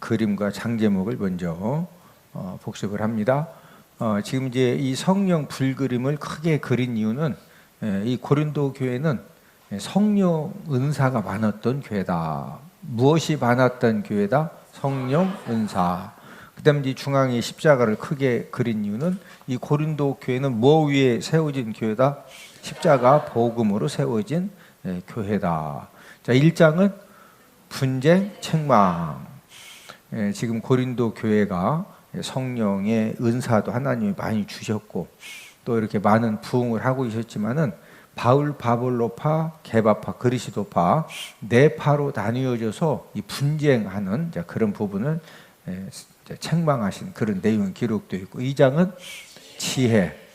그림과 장제목을 먼저 복습을 합니다. 지금 이제 이 성령 불그림을 크게 그린 이유는 이 고린도 교회는 성령 은사가 많았던 교회다. 무엇이 많았던 교회다? 성령 은사. 그다음 이제 중앙에 십자가를 크게 그린 이유는 이 고린도 교회는 뭐 위에 세워진 교회다? 십자가 복음으로 세워진 교회다. 자, 1장은 분쟁, 책망. 지금 고린도 교회가 성령의 은사도 하나님이 많이 주셨고 또 이렇게 많은 부흥을 하고 있었지만은 바울 바볼로파, 게바파, 그리스도파 네 파로 나뉘어져서 이 분쟁하는 그런 부분을 책망하신 그런 내용이 기록되어 있고 2장은 지혜.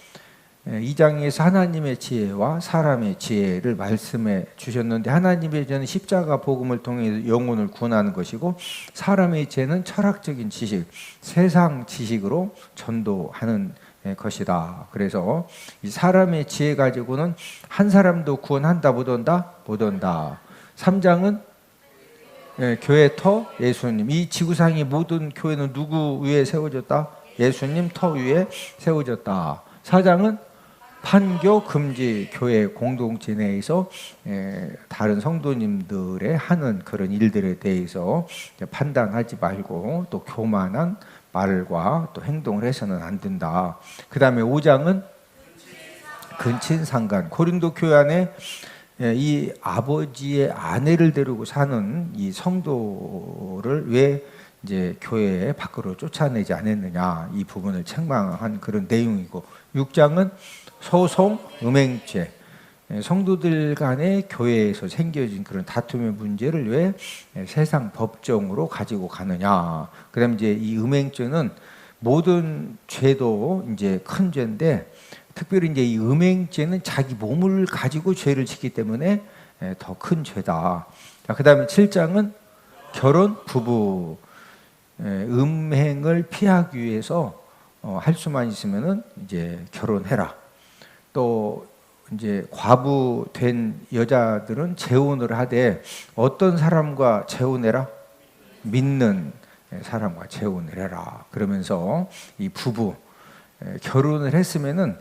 2장에서 하나님의 지혜와 사람의 지혜를 말씀해 주셨는데 하나님의 지혜는 십자가 복음을 통해 영혼을 구원하는 것이고 사람의 지혜는 철학적인 지식, 세상 지식으로 전도하는 것이다. 그래서 이 사람의 지혜 가지고는 한 사람도 구원한다 못한다? 못한다. 3장은 교회 터 예수님. 이 지구상의 모든 교회는 누구 위에 세워졌다? 예수님 터 위에 세워졌다. 4장은 판교 금지 교회 공동체 내에서 다른 성도님들의 하는 그런 일들에 대해서 판단하지 말고 또 교만한 말과 또 행동을 해서는 안 된다. 그 다음에 5장은 근친상간. 고린도 교회 안에 이 아버지의 아내를 데리고 사는 이 성도를 왜 이제 교회 밖으로 쫓아내지 않았느냐, 이 부분을 책망한 그런 내용이고 6장은 소송, 음행죄. 성도들 간의 교회에서 생겨진 그런 다툼의 문제를 왜 세상 법정으로 가지고 가느냐. 그다음 이제 이 음행죄는 모든 죄도 이제 큰 죄인데 특별히 이제 이 음행죄는 자기 몸을 가지고 죄를 짓기 때문에 더 큰 죄다. 그다음에 7장은 결혼, 부부. 음행을 피하기 위해서 할 수만 있으면은 이제 결혼해라. 또 이제 과부된 여자들은 재혼을 하되 어떤 사람과 재혼해라? 믿는 사람과 재혼을 해라. 그러면서 이 부부 결혼을 했으면은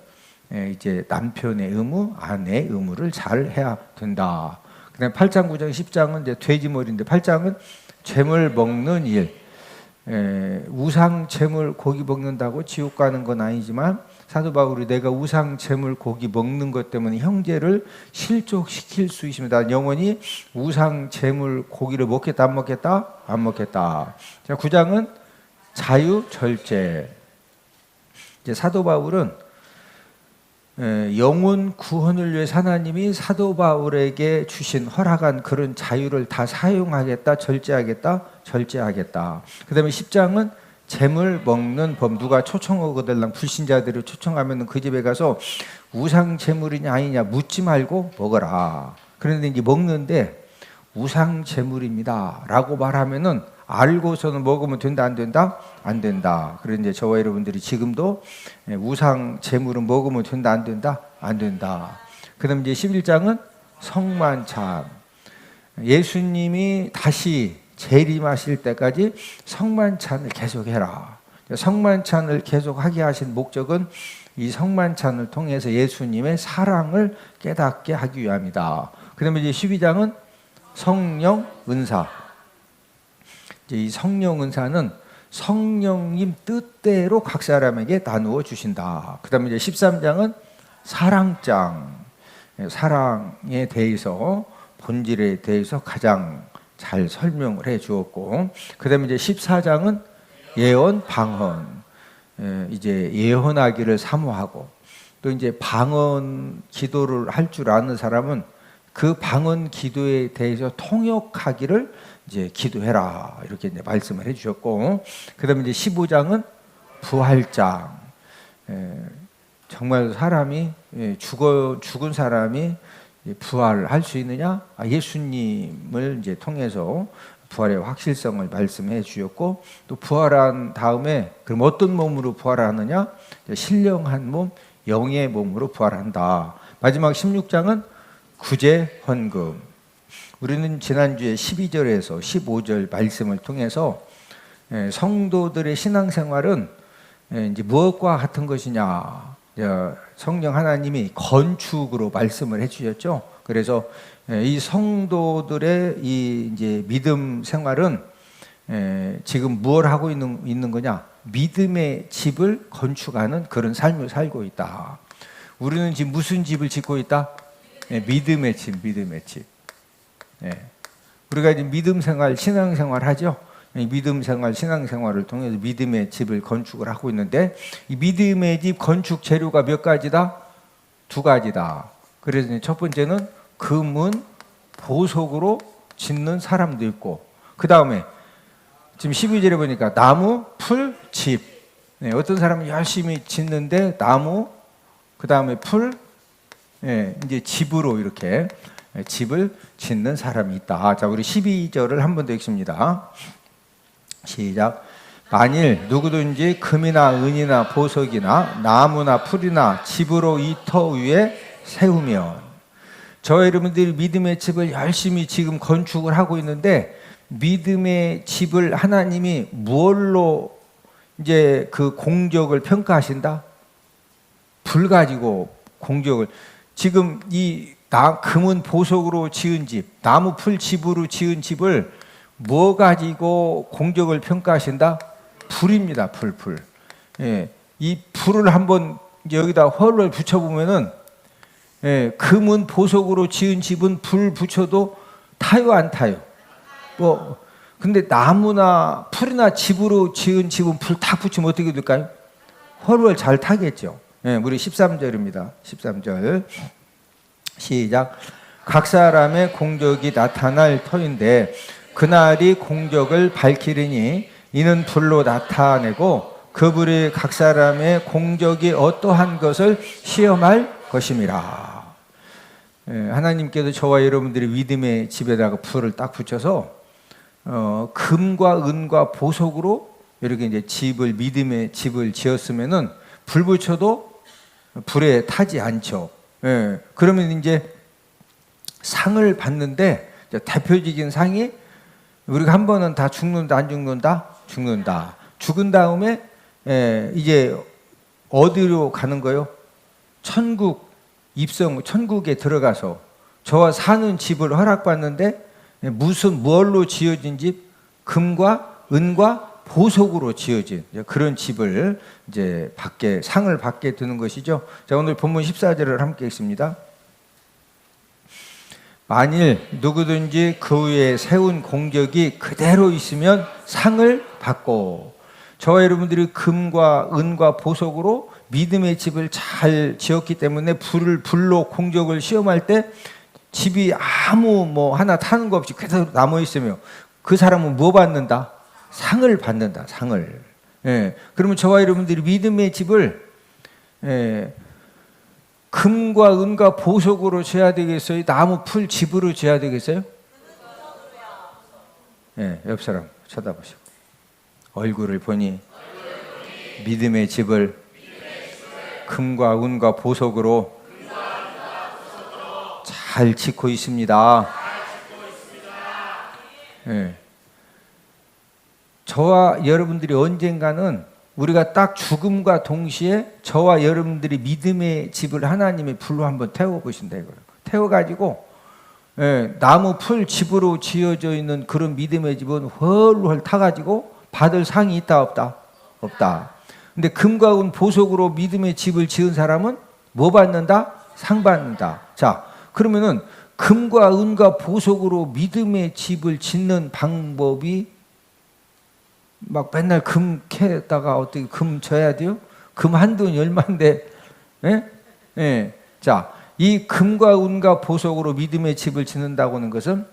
이제 남편의 의무, 아내의 의무를 잘 해야 된다. 그다음에 8장, 9장, 10장은 이제 돼지머리인데 8장은 재물 먹는 일. 우상 재물 고기 먹는다고 지옥 가는 건 아니지만 사도 바울이 내가 우상 재물 고기 먹는 것 때문에 형제를 실족시킬 수 있습니다. 영원히 우상 재물 고기를 먹겠다 안 먹겠다? 안 먹겠다. 자, 9장은 자유 절제. 이제 사도 바울은 영혼 구원을 위해 하나님이 사도 바울에게 주신 허락한 그런 자유를 다 사용하겠다, 절제하겠다, 절제하겠다. 그 다음에 10장은 재물 먹는 법. 누가 초청하거든 불신자들을 초청하면 그 집에 가서 우상 재물이냐 아니냐 묻지 말고 먹어라. 그런데 이제 먹는데 우상 재물입니다 라고 말하면은 알고서는 먹으면 된다 안 된다? 안 된다. 그런데 저와 여러분들이 지금도 우상 재물은 먹으면 된다 안 된다? 안 된다. 그다음 이제 11장은 성만찬. 예수님이 다시 재림하실 때까지 성만찬을 계속해라. 성만찬을 계속하게 하신 목적은 이 성만찬을 통해서 예수님의 사랑을 깨닫게 하기 위함이다. 그다음에 이제 12장은 성령 은사. 이 성령 은사는 성령님 뜻대로 각 사람에게 나누어 주신다. 그 다음에 이제 13장은 사랑장. 사랑에 대해서, 본질에 대해서 가장 잘 설명을 해 주었고, 그 다음에 이제 14장은 예언, 방언. 이제 예언하기를 사모하고, 또 이제 방언 기도를 할 줄 아는 사람은 그 방언 기도에 대해서 통역하기를 이제 기도해라. 이렇게 이제 말씀을 해 주셨고, 그다음에 이제 15장은 부활장. 정말 사람이 죽은 사람이 부활할 수 있느냐? 예수님을 이제 통해서 부활의 확실성을 말씀해 주셨고, 또 부활한 다음에 그럼 어떤 몸으로 부활하느냐? 신령한 몸, 영의 몸으로 부활한다. 마지막 16장은 구제 헌금. 우리는 지난주에 12절에서 15절 말씀을 통해서 성도들의 신앙생활은 이제 무엇과 같은 것이냐? 성령 하나님이 건축으로 말씀을 해주셨죠. 그래서 이 성도들의 이 이제 믿음 생활은 지금 무엇을 하고 있는 거냐? 믿음의 집을 건축하는 그런 삶을 살고 있다. 우리는 지금 무슨 집을 짓고 있다? 믿음의 집, 믿음의 집. 우리가 이제 믿음 생활, 신앙 생활 하죠. 믿음 생활, 신앙 생활을 통해서 믿음의 집을 건축을 하고 있는데, 이 믿음의 집 건축 재료가 몇 가지다? 두 가지다. 그래서 첫 번째는 금은 보석으로 짓는 사람도 있고, 그 다음에 지금 12절에 보니까 나무, 풀, 집. 어떤 사람은 열심히 짓는데 나무, 그 다음에 풀, 이제 집으로 이렇게 집을 짓는 사람이 있다. 자, 우리 12절을 한 번 더 읽습니다. 시작. 만일 누구든지 금이나 은이나 보석이나 나무나 풀이나 집으로 이 터 위에 세우면, 저 여러분들이 믿음의 집을 열심히 지금 건축을 하고 있는데, 믿음의 집을 하나님이 무엇로 이제 그 공적을 평가하신다? 불 가지고 공적을. 지금 이 금은 보석으로 지은 집, 나무 풀 집으로 지은 집을 뭐 가지고 공적을 평가하신다? 불입니다. 불. 이 불을 한번 여기다 헐을 붙여보면은, 금은 보석으로 지은 집은 불 붙여도 타요, 안 타요? 근데 나무나 풀이나 집으로 지은 집은 불 탁 붙이면 어떻게 될까요? 헐을 잘 타겠죠. 우리 13절입니다. 13절. 시작. 각 사람의 공적이 나타날 터인데 그날이 공적을 밝히리니 이는 불로 나타내고 그 불이 각 사람의 공적이 어떠한 것을 시험할 것임이라. 하나님께서 저와 여러분들이 믿음의 집에다가 불을 딱 붙여서 금과 은과 보석으로 이렇게 이제 집을, 믿음의 집을 지었으면은 불 붙여도 불에 타지 않죠. 그러면 이제 상을 받는데 대표적인 상이, 우리가 한 번은 다 죽는다, 안 죽는다? 죽는다. 죽은 다음에 이제 어디로 가는 거요? 천국 입성, 천국에 들어가서 저와 사는 집을 허락받는데, 무얼로 지어진 집? 금과 은과 보석으로 지어진 그런 집을 이제 상을 받게 되는 것이죠. 자, 오늘 본문 14절을 함께 읽습니다. 만일 누구든지 그 위에 세운 공적이 그대로 있으면 상을 받고, 저와 여러분들이 금과 은과 보석으로 믿음의 집을 잘 지었기 때문에 불로 공적을 시험할 때 집이 아무 하나 타는 거 없이 그대로 남아 있으며, 그 사람은 뭐 받는다? 상을 받는다. 상을. 그러면 저와 여러분들이 믿음의 집을 금과 은과 보석으로 지어야 되겠어요? 나무 풀 집으로 지어야 되겠어요? 옆 사람 쳐다보시고 얼굴을 보니 믿음의 집을 금과 은과 보석으로 잘 짓고 있습니다. 저와 여러분들이 언젠가는 우리가 딱 죽음과 동시에 저와 여러분들이 믿음의 집을 하나님의 불로 한번 태워보신다 이거예요. 태워가지고 나무 풀 집으로 지어져 있는 그런 믿음의 집은 훨훨 타가지고 받을 상이 있다 없다? 없다. 근데 금과 은 보석으로 믿음의 집을 지은 사람은 뭐 받는다? 상 받는다. 자, 그러면은 금과 은과 보석으로 믿음의 집을 짓는 방법이 막 맨날 금 캐다가 어떻게 금 져야 돼요? 금 한두 얼마인데? 자, 이 금과 은과 보석으로 믿음의 집을 짓는다고 하는 것은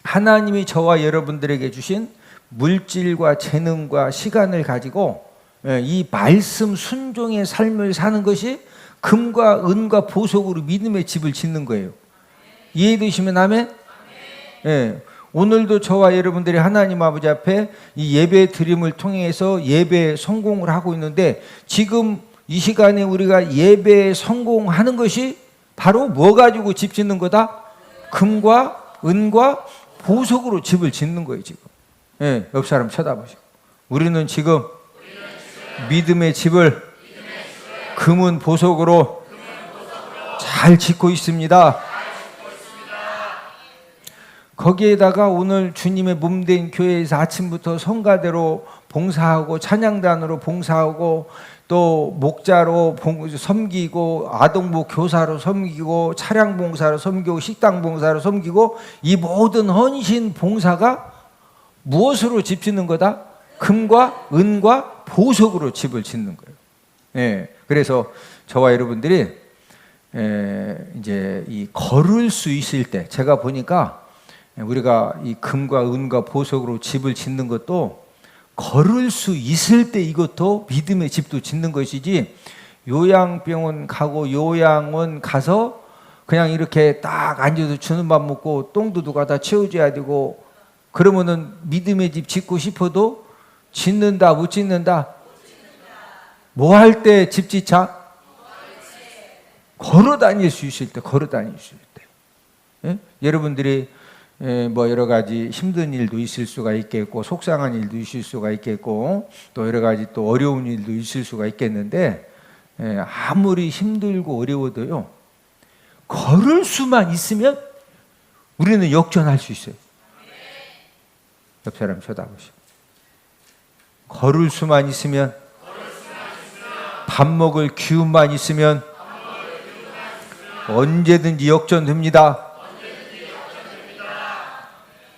하나님이 저와 여러분들에게 주신 물질과 재능과 시간을 가지고 이 말씀 순종의 삶을 사는 것이 금과 은과 보석으로 믿음의 집을 짓는 거예요. 이해되시면 아멘? 오늘도 저와 여러분들이 하나님 아버지 앞에 이 예배 드림을 통해서 예배 성공을 하고 있는데, 지금 이 시간에 우리가 예배 성공하는 것이 바로 뭐 가지고 집 짓는 거다? 금과 은과 보석으로 집을 짓는 거예요, 지금. 옆 사람 쳐다보시고. 우리는 지금 믿음의 집을 금은 보석으로 잘 짓고 있습니다. 거기에다가 오늘 주님의 몸된 교회에서 아침부터 성가대로 봉사하고 찬양단으로 봉사하고 또 목자로 섬기고 아동부 교사로 섬기고 차량 봉사로 섬기고 식당 봉사로 섬기고 이 모든 헌신 봉사가 무엇으로 집 짓는 거다? 금과 은과 보석으로 집을 짓는 거예요. 예, 그래서 저와 여러분들이 이제 이 걸을 수 있을 때 제가 보니까 우리가 이 금과 은과 보석으로 집을 짓는 것도 걸을 수 있을 때 이것도 믿음의 집도 짓는 것이지 요양병원 가고 요양원 가서 그냥 이렇게 딱 앉아서 주는 밥 먹고 똥도 누가 다 채워줘야 되고 그러면은 믿음의 집 짓고 싶어도 짓는다 못 짓는다? 뭐 할 때 집 짓자? 걸어 다닐 수 있을 때 걸어 다닐 수 있을 때 예? 여러분들이 뭐 여러 가지 힘든 일도 있을 수가 있겠고 속상한 일도 있을 수가 있겠고 또 여러 가지 또 어려운 일도 있을 수가 있겠는데 아무리 힘들고 어려워도요 걸을 수만 있으면 우리는 역전할 수 있어요. 옆 사람 쳐다보시고 걸을 수만 있으면 밥 먹을 기운만 있으면 언제든지 역전됩니다.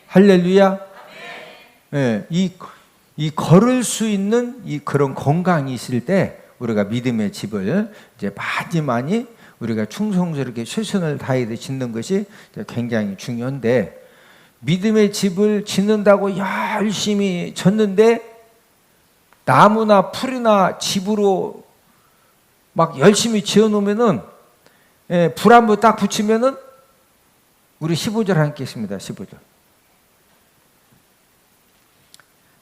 할렐루야. 네, 이 걸을 수 있는 이 그런 건강이 있을 때 우리가 믿음의 집을 이제 많이 우리가 충성스럽게 최선을 다해서 짓는 것이 굉장히 중요한데 믿음의 집을 짓는다고 열심히 졌는데 나무나 풀이나 집으로 막 열심히 지어놓으면은 불 한 번 딱 붙이면은 우리 15절 함께 했습니다. 15절.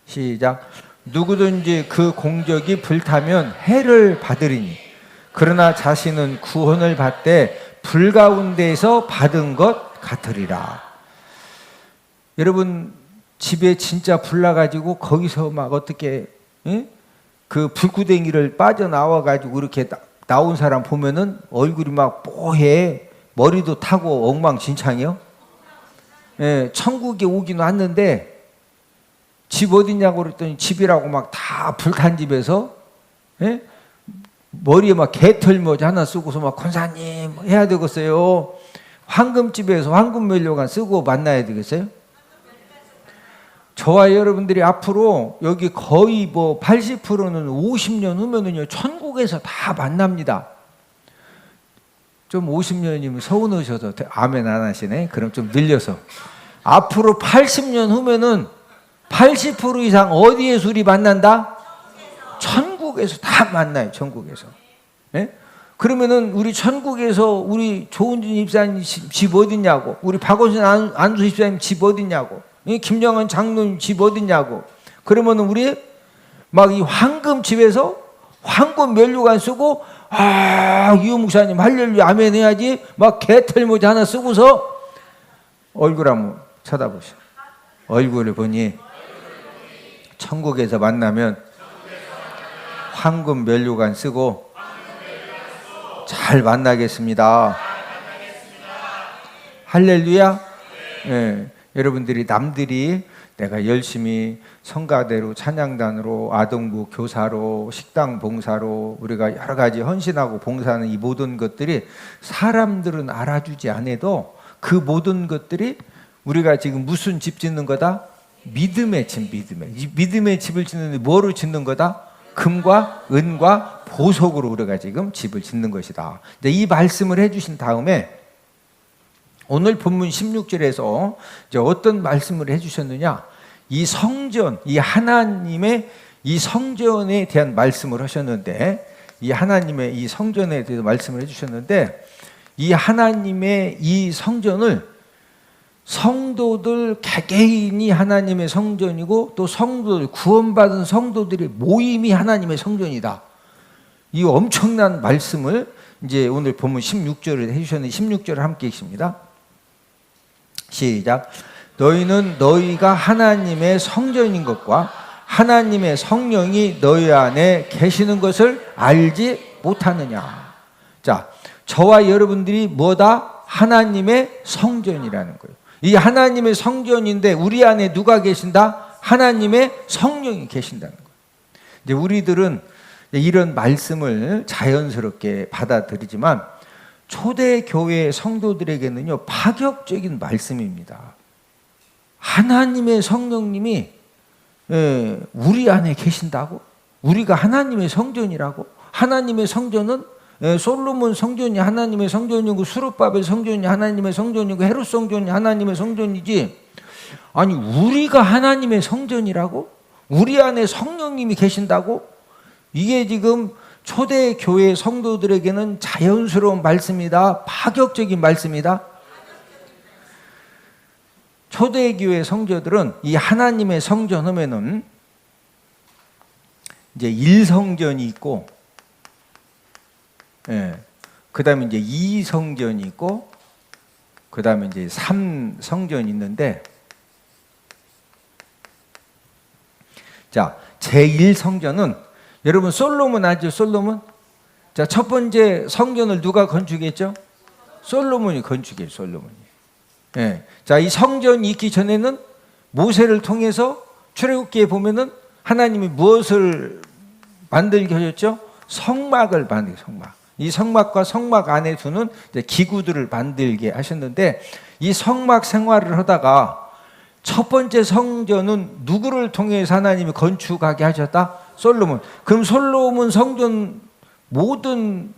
시작. 누구든지 그 공적이 불타면 해를 받으리니 그러나 자신은 구원을 받되 불 가운데에서 받은 것 같으리라. 여러분 집에 진짜 불 나가지고 거기서 막 어떻게 그 불구덩이를 빠져나와 가지고 이렇게 나온 사람 보면은 얼굴이 막 뽀해 머리도 타고 엉망진창이요. 천국에 오긴 왔는데 집 어디냐고 그랬더니 집이라고 막 다 불탄 집에서 머리에 막 개털모자 하나 쓰고서 막 권사님 해야 되겠어요. 황금집에서 황금면류관 쓰고 만나야 되겠어요? 저와 여러분들이 앞으로 여기 거의 뭐 80%는 50년 후면은요 천국에서 다 만납니다. 좀 50년이면 서운하셔도 아멘 안 하시네. 그럼 좀 늘려서 앞으로 80년 후면은 80% 이상 어디에서 우리 만난다? 천국에서 다 만나요. 천국에서. 네? 그러면은 우리 천국에서 우리 조은진 집사님 집 어디냐고, 우리 박원순 안수 집사님 집 어디냐고, 김영환 장로님 집 어디냐고. 그러면은 우리 막 이 황금 집에서 황금 면류관 쓰고 이호 목사님 할렐루야 아멘 해야지 막 개털모자 하나 쓰고서 얼굴 한번 쳐다보셔. 얼굴을 보니 천국에서 만나면 황금 면류관 쓰고 잘 만나겠습니다. 할렐루야. 예, 여러분들이 남들이 내가 열심히 성가대로 찬양단으로 아동부 교사로 식당 봉사로 우리가 여러 가지 헌신하고 봉사하는 이 모든 것들이 사람들은 알아주지 않아도 그 모든 것들이 우리가 지금 무슨 집 짓는 거다? 믿음의 집, 믿음의 집을 짓는데 뭐로 짓는 거다? 금과 은과 보석으로 우리가 지금 집을 짓는 것이다. 이 말씀을 해주신 다음에 오늘 본문 16절에서 이제 어떤 말씀을 해주셨느냐? 이 성전, 이 하나님의 이 성전에 대한 말씀을 하셨는데, 이 하나님의 이 성전에 대해서 말씀을 해주셨는데, 이 하나님의 이 성전을 성도들 개개인이 하나님의 성전이고 또 성도들 구원받은 성도들의 모임이 하나님의 성전이다. 이 엄청난 말씀을 이제 오늘 본문 16절을 해주셨는데 16절을 함께 읽습니다. 시작. 너희는 너희가 하나님의 성전인 것과 하나님의 성령이 너희 안에 계시는 것을 알지 못하느냐. 자, 저와 여러분들이 뭐다? 하나님의 성전이라는 거예요. 이 하나님의 성전인데 우리 안에 누가 계신다? 하나님의 성령이 계신다는 거예요. 이제 우리들은 이런 말씀을 자연스럽게 받아들이지만 초대교회 성도들에게는요, 파격적인 말씀입니다. 하나님의 성령님이 우리 안에 계신다고? 우리가 하나님의 성전이라고? 하나님의 성전은 솔로몬 성전이 하나님의 성전이고 수르바벨 성전이 하나님의 성전이고 헤롯 성전이 하나님의 성전이지, 아니 우리가 하나님의 성전이라고? 우리 안에 성령님이 계신다고? 이게 지금 초대교회 성도들에게는 자연스러운 말씀이다, 파격적인 말씀이다. 초대교회 성도들은 이 하나님의 성전 하면은 이제 1성전이 있고, 그 다음에 이제 2성전이 있고, 그 다음에 이제 3성전이 있는데, 자, 제1성전은 여러분 솔로몬 아죠? 솔로몬? 자, 첫 번째 성전을 누가 건축했죠? 솔로몬이 건축해요. 솔로몬이. 자, 이 성전이 있기 전에는 모세를 통해서 출애굽기에 보면은 하나님이 무엇을 만들게 하셨죠? 성막을 만들게, 성막. 이 성막과 성막 안에 두는 기구들을 만들게 하셨는데, 이 성막 생활을 하다가 첫 번째 성전은 누구를 통해서 하나님이 건축하게 하셨다? 솔로몬. 그럼 솔로몬 성전, 모든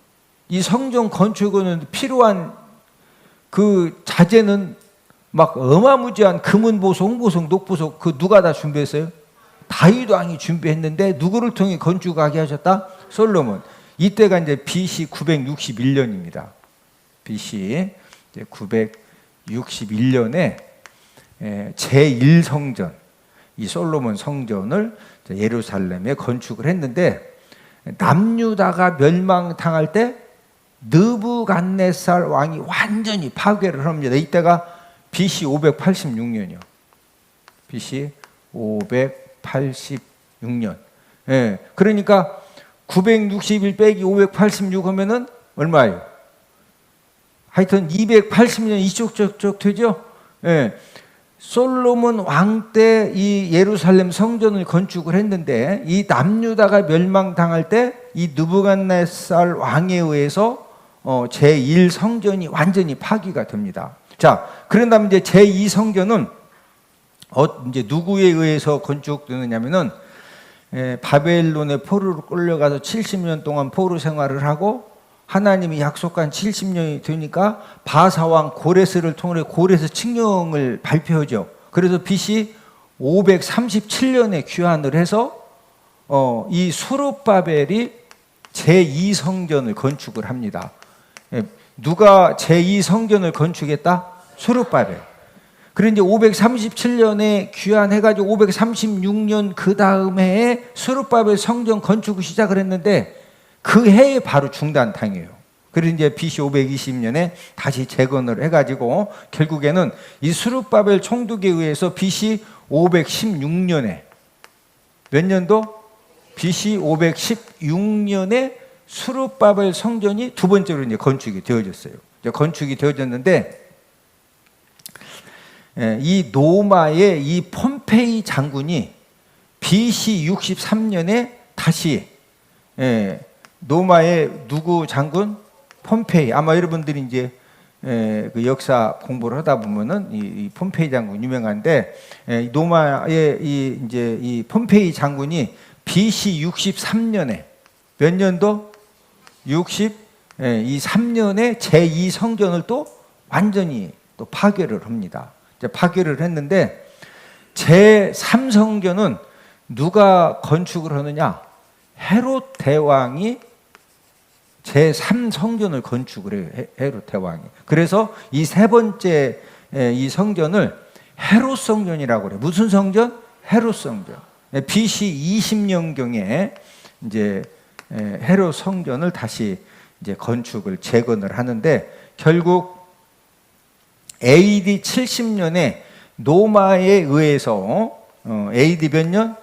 이 성전 건축은 필요한 그 자재는 막 어마무지한 금은 보석, 홍보석, 녹보석, 그 누가 다 준비했어요? 다윗 왕이 준비했는데 누구를 통해 건축하게 하셨다? 솔로몬. 이때가 이제 BC 961년입니다. BC 961년에 제1성전, 이 솔로몬 성전을 예루살렘에 건축을 했는데, 남유다가 멸망당할 때 느부갓네살 왕이 완전히 파괴를 합니다. 이때가 BC 586년이요. BC 586년. 그러니까 961 빼기 586 하면은 얼마예요? 하여튼 280년 이쪽 저쪽 되죠? 솔로몬 왕 때 이 예루살렘 성전을 건축을 했는데, 이 남유다가 멸망당할 때 이 느부갓네살 왕에 의해서 제1성전이 완전히 파괴가 됩니다. 자, 그런 다음에 이제 제2성전은 이제 누구에 의해서 건축되느냐면은 바벨론의 포로로 끌려가서 70년 동안 포로 생활을 하고, 하나님이 약속한 70년이 되니까 바사왕 고레스를 통해 고레스 칙령을 발표하죠. 그래서 BC 537년에 귀환을 해서 이 수르바벨이 제2성전을 건축을 합니다. 누가 제2성전을 건축했다? 수르바벨. 그런데 이제 537년에 귀환해가지고 536년 그 다음 해에 수르바벨 성전 건축을 시작을 했는데, 그 해에 바로 중단당해요. 그래서 이제 BC 520년에 다시 재건을 해가지고 결국에는 이 수르바벨 총독에 의해서 BC 516년에 몇 년도? BC 516년에 수르바벨 성전이 두 번째로 이제 건축이 되어졌어요. 이제 건축이 되어졌는데, 이 노마의 이 폼페이 장군이 BC 63년에 다시 노마의 누구 장군? 폼페이. 아마 여러분들이 이제 그 역사 공부를 하다 보면은 이 폼페이 장군 유명한데, 노마의 이 폼페이 장군이 BC 63년에 몇 년도? 이 3년에 제2성전을 또 완전히 또 파괴를 합니다. 이제 파괴를 했는데, 제3성전은 누가 건축을 하느냐? 헤롯 대왕이 제3성전을 건축을 해요. 헤롯 대왕이. 그래서 이 세 번째 이 성전을 헤롯 성전이라고 그래요. 무슨 성전? 헤롯 성전. BC 20년경에 이제 헤롯 성전을 다시 이제 건축을 재건을 하는데, 결국 AD 70년에 노마에 의해서 AD 몇 년?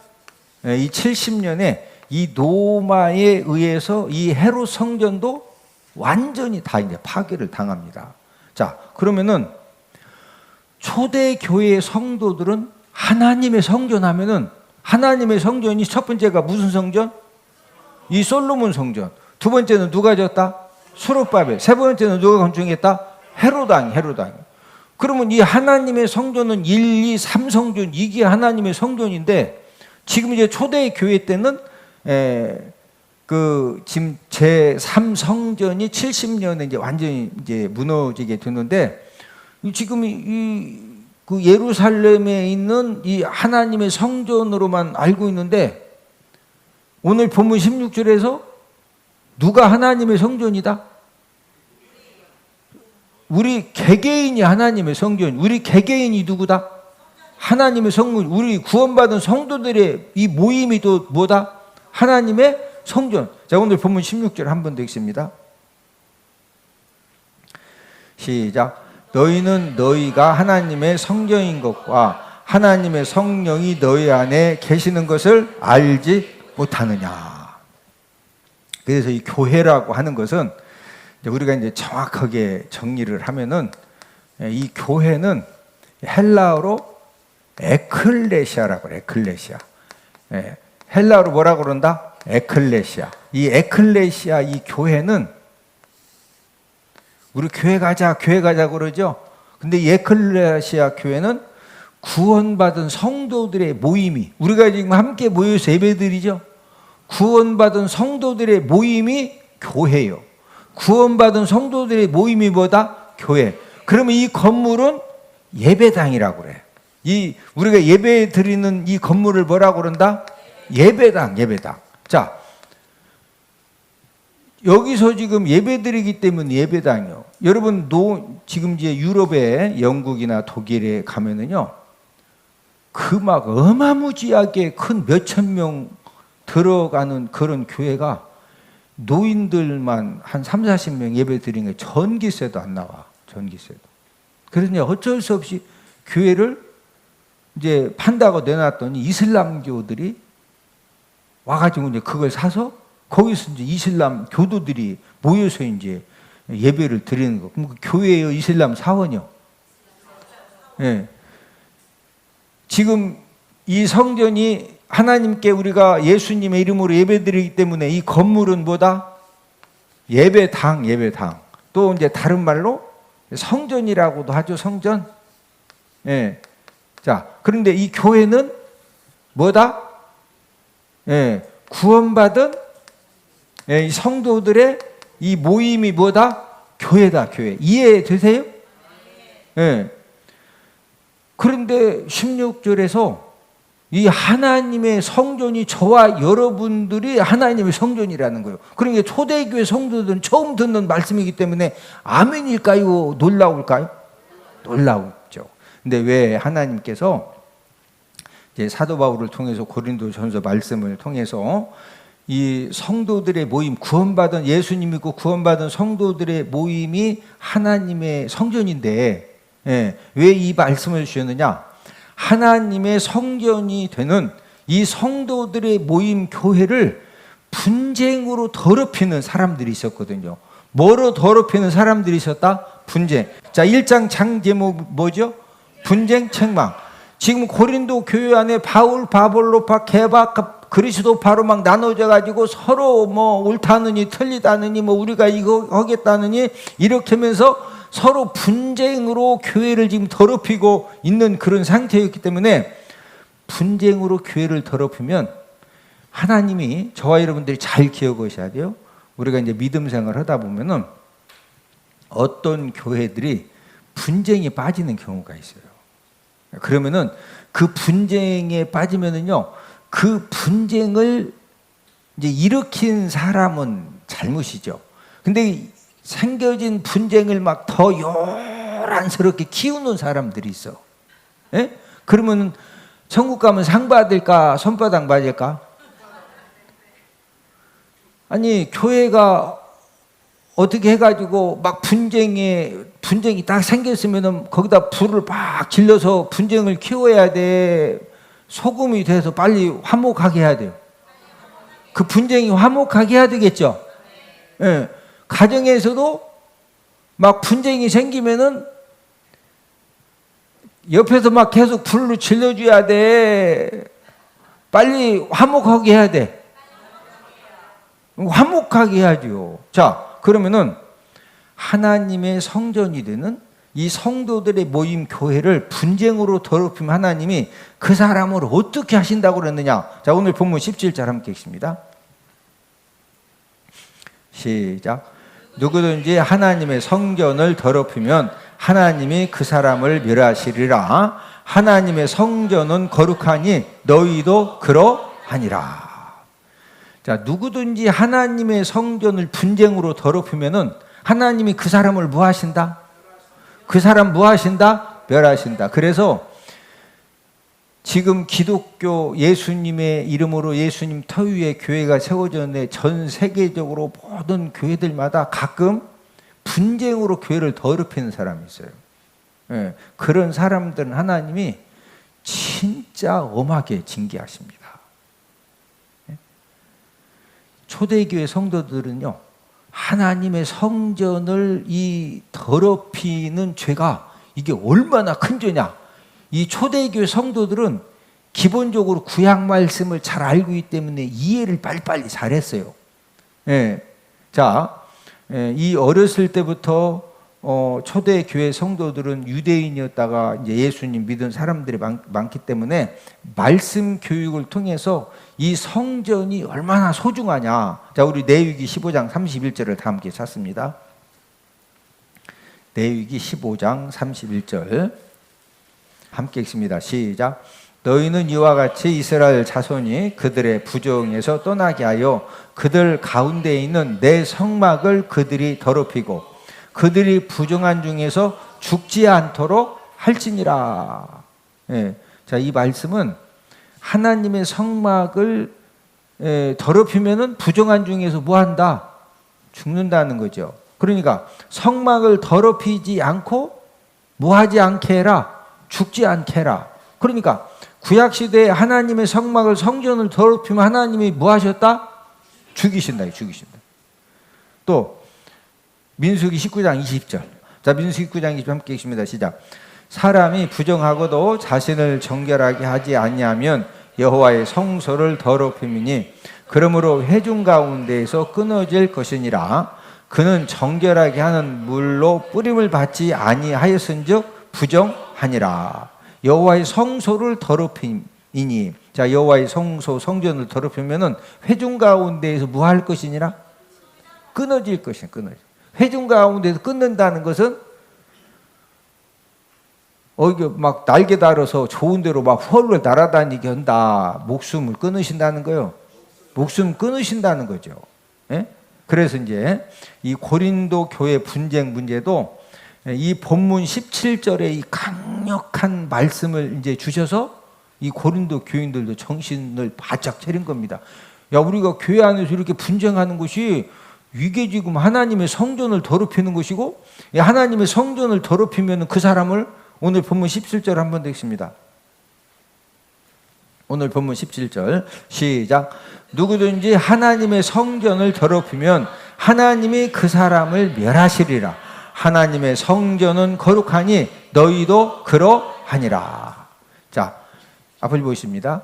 이 70년에 이 노마에 의해서 이 헤롯 성전도 완전히 다 이제 파괴를 당합니다. 자, 그러면은 초대 교회의 성도들은 하나님의 성전 하면은 하나님의 성전이 첫 번째가 무슨 성전? 이 솔로몬 성전. 두 번째는 누가 졌다? 수룹바벨. 세 번째는 누가 건축했다? 헤롯 왕이. 그러면 이 하나님의 성전은 1, 2, 3성전, 이게 하나님의 성전인데 지금 이제 초대 교회 때는 지금 제3성전이 70년에 이제 완전히 이제 무너지게 되는데 지금 그 예루살렘에 있는 이 하나님의 성전으로만 알고 있는데 오늘 본문 16절에서 누가 하나님의 성전이다? 우리 개개인이 하나님의 성전, 우리 개개인이 누구다? 하나님의 성전, 우리 구원받은 성도들의 이 모임이 또 뭐다? 하나님의 성전. 자, 오늘 본문 16절 한 번 더 읽습니다. 시작. 너희는 너희가 하나님의 성전인 것과 하나님의 성령이 너희 안에 계시는 것을 알지 못하느냐. 그래서 이 교회라고 하는 것은 우리가 이제 정확하게 정리를 하면은 이 교회는 헬라어로 에클레시아라고 그래. 에클레시아. 헬라어로 뭐라고 그런다? 에클레시아. 이 에클레시아 이 교회는 우리 교회 가자 그러죠. 근데 이 에클레시아 교회는 구원받은 성도들의 모임이 우리가 지금 함께 모여서 예배드리죠. 구원받은 성도들의 모임이 교회예요. 구원받은 성도들의 모임이 뭐다? 교회. 그러면 이 건물은 예배당이라고 그래. 이 우리가 예배 드리는 이 건물을 뭐라고 그런다? 예배당. 자, 여기서 지금 예배 드리기 때문에 예배당이요. 여러분 지금 이제 유럽에 영국이나 독일에 가면은요. 그 막 어마무지하게 큰 몇천 명 들어가는 그런 교회가 노인들만 한 3, 40명 예배 드리는 게 전기세도 안 나와. 전기세도. 그래서 어쩔 수 없이 교회를 이제 판다고 내놨더니 이슬람교들이 와가지고 이제 그걸 사서 거기서 이제 이슬람 교도들이 모여서 이제 예배를 드리는 거. 그럼 교회의 이슬람 사원이요. 예. 지금 이 성전이 하나님께 우리가 예수님의 이름으로 예배드리기 때문에 이 건물은 뭐다? 예배당. 또 이제 다른 말로 성전이라고도 하죠. 성전. 예. 자, 그런데 이 교회는 뭐다? 예. 구원받은 이 성도들의 이 모임이 뭐다? 교회다, 교회. 이해되세요? 예. 그런데 16절에서 이 하나님의 성전이 저와 여러분들이 하나님의 성전이라는 거예요. 그러니까 초대교회 성도들은 처음 듣는 말씀이기 때문에 아멘일까요? 놀라울까요? 놀라우죠. 근데 왜 하나님께서 이제 사도 바울을 통해서 고린도전서 말씀을 통해서 이 성도들의 모임, 구원받은 예수님 믿고 구원받은 성도들의 모임이 하나님의 성전인데 왜 이 말씀을 주셨느냐? 하나님의 성전이 되는 이 성도들의 모임 교회를 분쟁으로 더럽히는 사람들이 있었거든요. 뭐로 더럽히는 사람들이 있었다? 분쟁. 자, 1장 장 제목 뭐죠? 분쟁, 책망. 지금 고린도 교회 안에 바울, 바볼로파, 게바, 그리스도파로 막 나눠져 가지고 서로 뭐 옳다느니 틀리다느니 뭐 우리가 이거 하겠다느니 이렇게 하면서 서로 분쟁으로 교회를 지금 더럽히고 있는 그런 상태였기 때문에 분쟁으로 교회를 더럽히면 하나님이 저와 여러분들이 잘 기억하셔야 돼요. 우리가 이제 믿음 생활을 하다 보면은 어떤 교회들이 분쟁에 빠지는 경우가 있어요. 그러면은 그 분쟁에 빠지면은요, 그 분쟁을 이제 일으킨 사람은 잘못이죠. 근데 생겨진 분쟁을 막 더 요란스럽게 키우는 사람들이 있어. 예? 그러면 천국 가면 상 받을까? 손바닥 맞을까? 아니, 교회가 어떻게 해가지고 막 분쟁이 딱 생겼으면은 거기다 불을 막 질러서 분쟁을 키워야 돼. 소금이 돼서 빨리 화목하게 해야 돼요. 그 분쟁이 화목하게 해야 되겠죠. 예. 가정에서도 막 분쟁이 생기면은 옆에서 막 계속 불로 질러줘야 돼. 빨리 화목하게 해야 돼. 화목하게 해야죠. 자, 그러면은 하나님의 성전이 되는 이 성도들의 모임 교회를 분쟁으로 더럽히면 하나님이 그 사람을 어떻게 하신다고 그랬느냐. 자, 오늘 본문 17절 함께 읽습니다. 시작. 누구든지 하나님의 성전을 더럽히면 하나님이 그 사람을 멸하시리라. 하나님의 성전은 거룩하니 너희도 그러하니라. 자, 누구든지 하나님의 성전을 분쟁으로 더럽히면은 하나님이 그 사람을 뭐 하신다? 그 사람 뭐 하신다? 멸하신다. 그래서 지금 기독교 예수님의 이름으로 예수님 터위의 교회가 세워졌는데 전 세계적으로 모든 교회들마다 가끔 분쟁으로 교회를 더럽히는 사람이 있어요. 예, 그런 사람들은 하나님이 진짜 엄하게 징계하십니다. 예? 초대교회 성도들은요, 하나님의 성전을 이 더럽히는 죄가 이게 얼마나 큰 죄냐. 이 초대교회 성도들은 기본적으로 구약 말씀을 잘 알고 있기 때문에 이해를 빨리빨리 잘했어요. 예. 자, 이 어렸을 때부터 초대교회 성도들은 유대인이었다가 이제 예수님 믿은 사람들이 많기 때문에 말씀 교육을 통해서 이 성전이 얼마나 소중하냐. 자, 우리 레위기 15장 31절을 다 함께 찾습니다. 레위기 15장 31절 함께 읽습니다. 시작. 너희는 이와 같이 이스라엘 자손이 그들의 부정에서 떠나게 하여 그들 가운데 있는 내 성막을 그들이 더럽히고 그들이 부정한 중에서 죽지 않도록 할지니라. 예. 자, 이 말씀은 하나님의 성막을 더럽히면은 부정한 중에서 뭐 한다? 죽는다는 거죠. 그러니까 성막을 더럽히지 않고 뭐 하지 않게 해라? 죽지 않게 해라. 그러니까 구약시대에 하나님의 성막을 성전을 더럽히면 하나님이 뭐 하셨다? 죽이신다. 죽이신다. 또 민수기 19장 20절. 자, 민수기 19장 20절 함께 읽습니다. 시작. 사람이 부정하고도 자신을 정결하게 하지 아니하면 여호와의 성소를 더럽힘이니 그러므로 회중 가운데에서 끊어질 것이니라. 그는 정결하게 하는 물로 뿌림을 받지 아니하였은즉 부정하니라. 여호와의 성소를 더럽히니. 자, 여호와의 성소 성전을 더럽히면은 회중 가운데에서 뭐 할 것이니라? 끊어질 것이야. 끊어질. 회중 가운데서 끊는다는 것은 이게 막 날개 달아서 좋은 데로 막 헐을 날아다니게 한다. 목숨을 끊으신다는 거예요. 목숨 끊으신다는 거죠. 예? 그래서 이제 이 고린도 교회 분쟁 문제도 이 본문 17절에 이 강력한 말씀을 이제 주셔서 이 고린도 교인들도 정신을 바짝 차린 겁니다. 야, 우리가 교회 안에서 이렇게 분쟁하는 것이 이게 지금 하나님의 성전을 더럽히는 것이고, 하나님의 성전을 더럽히면 그 사람을 오늘 본문 17절 한번 읽습니다. 오늘 본문 17절 시작. 누구든지 하나님의 성전을 더럽히면 하나님이 그 사람을 멸하시리라. 하나님의 성전은 거룩하니 너희도 그러하니라. 자, 앞을 보십니다.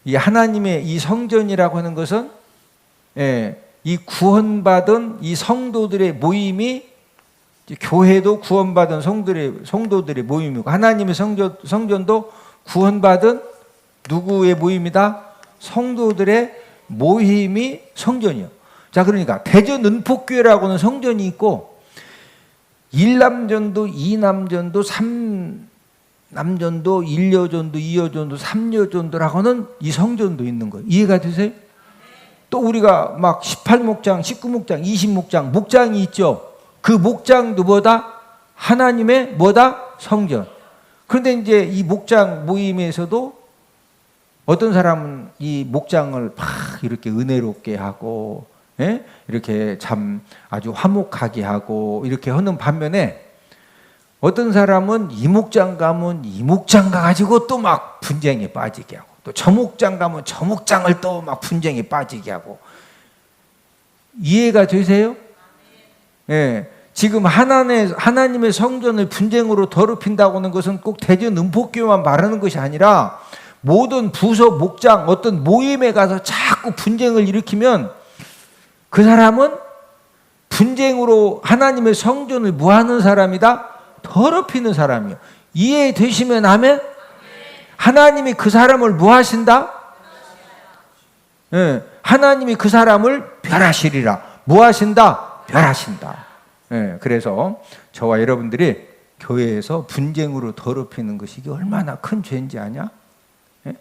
이 하나님의 이 성전이라고 하는 것은 이 구원받은 이 성도들의 모임이, 교회도 구원받은 성도들의 모임이고 하나님의 성전도 구원받은 누구의 모임이다? 성도들의 모임이 성전이요. 자, 그러니까 대전 은폭교회라고는 성전이 있고 1남전도, 2남전도, 3남전도, 1여전도, 2여전도, 3여전도라고는 이 성전도 있는 거예요. 이해가 되세요? 또 우리가 막 18목장, 19목장, 20목장, 목장이 있죠. 그 목장도 뭐다? 하나님의 뭐다? 성전. 그런데 이제 이 목장 모임에서도 어떤 사람은 이 목장을 막 이렇게 은혜롭게 하고, 이렇게 참 아주 화목하게 하고 이렇게 하는 반면에 어떤 사람은 이 목장 가면 이 목장 가지고 또 막 분쟁에 빠지게 하고, 또 저 목장 가면 저 목장을 또 막 분쟁에 빠지게 하고. 이해가 되세요? 예. 지금 하나님의 성전을 분쟁으로 더럽힌다고 하는 것은 꼭 대전 은폭교만 말하는 것이 아니라 모든 부서, 목장, 어떤 모임에 가서 자꾸 분쟁을 일으키면 그 사람은 분쟁으로 하나님의 성전을 무하는 사람이다? 더럽히는 사람이요. 이해되시면 아멘? 하나님이 그 사람을 무하신다? 예, 하나님이 그 사람을 멸하시리라. 무하신다? 멸하신다. 예, 그래서 저와 여러분들이 교회에서 분쟁으로 더럽히는 것이 이게 얼마나 큰 죄인지 아냐? 예?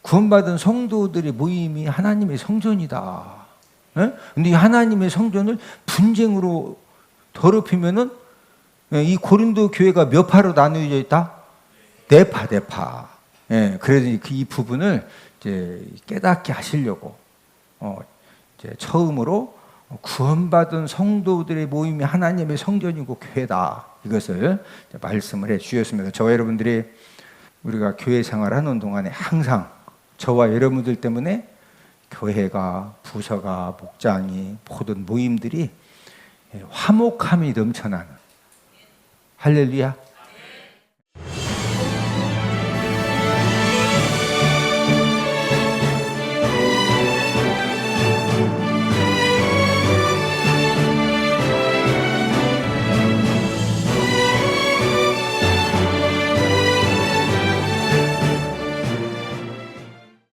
구원받은 성도들의 모임이 하나님의 성전이다. 예? 근데 이 하나님의 성전을 분쟁으로 더럽히면은 이 고린도 교회가 몇 파로 나누어져 있다? 네 파. 예, 그래서 이 부분을 이제 깨닫게 하시려고 이제 처음으로 구원받은 성도들의 모임이 하나님의 성전이고 교회다. 이것을 말씀을 해 주셨습니다. 저와 여러분들이 우리가 교회 생활하는 동안에 항상 저와 여러분들 때문에 교회가, 부서가, 목장이, 모든 모임들이 화목함이 넘쳐나는, 할렐루야.